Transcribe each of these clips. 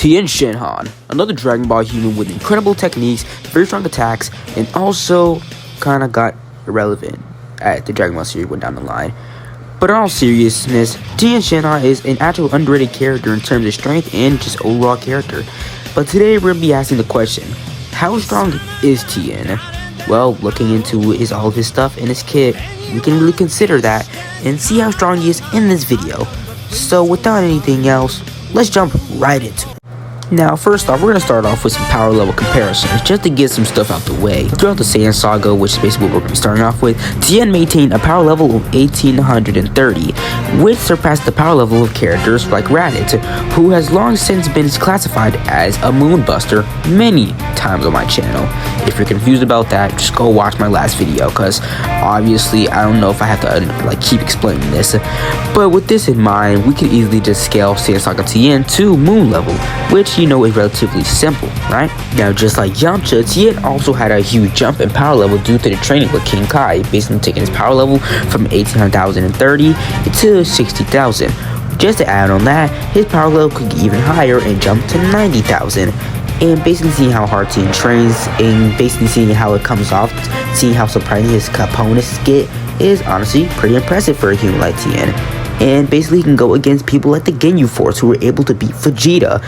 Tien another Dragon Ball human with incredible techniques, very strong attacks, and also kinda got irrelevant as the Dragon Ball series went down the line. But in all seriousness, Tien is an actual underrated character in terms of strength and just overall character. But today we're gonna be asking the question, how strong is Tien? Well, looking into all of his stuff in his kit, we can really consider that and see how strong he is in this video. So without anything else, let's jump right into it. Now, first off, we're going to start off with some power level comparisons, just to get some stuff out the way. Throughout the Saiyan saga, which is basically what we're going to be starting off with, Tien maintained a power level of 1830, which surpassed the power level of characters like Raditz, who has long since been classified as a moonbuster many times on my channel. If you're confused about that, just go watch my last video, because obviously I don't know if I have to keep explaining this. But with this in mind, we can easily just scale Saiyan Saga Tien to moon level, which is relatively simple, right? Now, just like Yamcha, Tien also had a huge jump in power level due to the training with King Kai, basically taking his power level from 18,030 to 60,000. Just to add on that, his power level could get even higher and jump to 90,000. And basically seeing how hard Tien trains and basically seeing how it comes off, seeing how surprising his opponents get is honestly pretty impressive for a human like Tien. And basically he can go against people like the Ginyu Force who were able to beat Vegeta,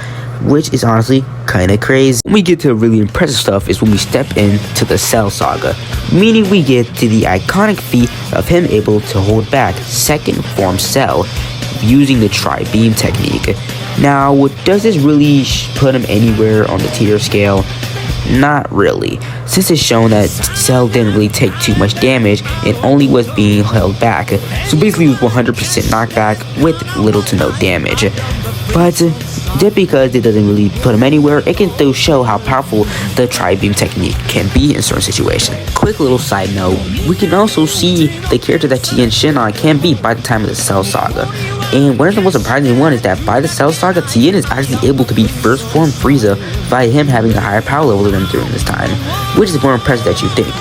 which is honestly kinda crazy. When we get to really impressive stuff is when we step into the Cell Saga, meaning we get to the iconic feat of him able to hold back second form Cell using the Tri-Beam technique. Now, does this really put him anywhere on the tier scale? Not really, since it's shown that Cell didn't really take too much damage and only was being held back, so basically it was 100% knockback with little to no damage. But just because it doesn't really put him anywhere, it can still show how powerful the Tri-Beam technique can be in certain situations. Quick little side note, we can also see the character that Tien can be by the time of the Cell Saga. And one of the most surprising one is that by the Cell Saga, Tien is actually able to beat First Form Frieza by him having a higher power level than him during this time, which is more impressive than you think.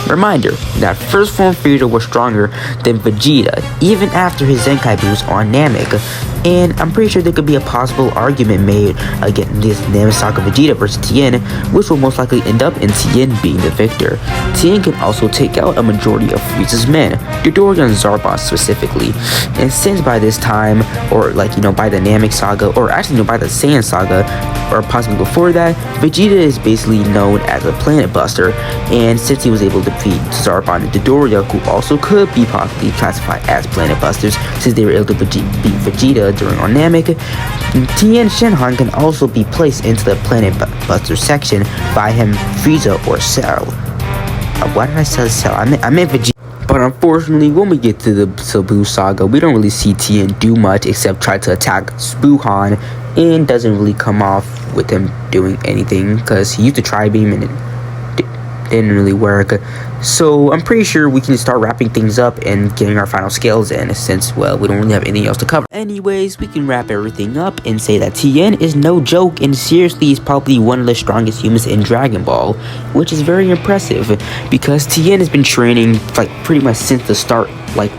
Reminder that First Form Frieza was stronger than Vegeta even after his Zenkai boost on Namek, and I'm pretty sure there could be a possible argument made against this Namek Saga Vegeta versus Tien, which will most likely end up in Tien being the victor. Tien can also take out a majority of Frieza's men, Dodoria and Zarbon specifically, and since by this time, or by the Namek Saga, or actually by the Saiyan Saga, or possibly before that, Vegeta is basically known as a planet buster, and since he was able to defeat Zarbon and Dodoria, who also could be possibly classified as planet busters since they were able to beat Vegeta during on Namek, Tien Shinhan can also be placed into the planet buster section by him Frieza or Cell. Why did I say Cell? I meant Vegeta. But unfortunately, when we get to the Buu Saga, we don't really see Tien do much except try to attack Spuhan, and doesn't really come off with him doing anything because he used to Tri-Beam and it didn't really work. So I'm pretty sure we can start wrapping things up and getting our final scales in, since, well, we don't really have anything else to cover. Anyways, we can wrap everything up and say that Tien is no joke, and seriously is probably one of the strongest humans in Dragon Ball, which is very impressive because Tien has been training pretty much since the start,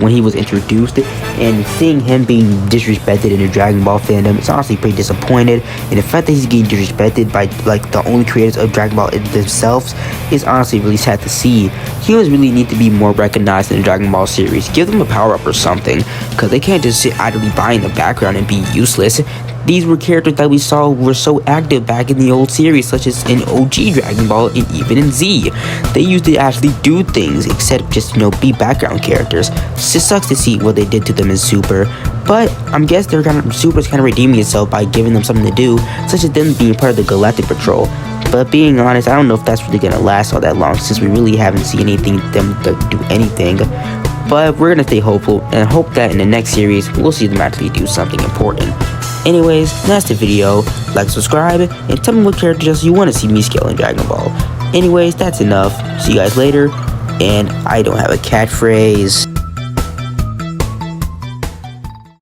when he was introduced, and seeing him being disrespected in the Dragon Ball fandom is honestly pretty disappointed, and the fact that he's getting disrespected by the only creators of Dragon Ball themselves is honestly really sad to see. Humans really need to be more recognized in the Dragon Ball series. Give them a power-up or something, because they can't just sit idly by in the background and be useless. These were characters that we saw were so active back in the old series, such as in OG Dragon Ball and even in Z. They used to actually do things, except just, be background characters. It just sucks to see what they did to them in Super, but I'm guessing Super's kind of redeeming itself by giving them something to do, such as them being part of the Galactic Patrol. But being honest, I don't know if that's really gonna last all that long, since we really haven't seen them to do anything. But we're gonna stay hopeful and hope that in the next series we'll see them actually do something important. Anyways, that's the video. Like, subscribe, and tell me what characters you want to see me scale in Dragon Ball. Anyways, that's enough. See you guys later, and I don't have a catchphrase.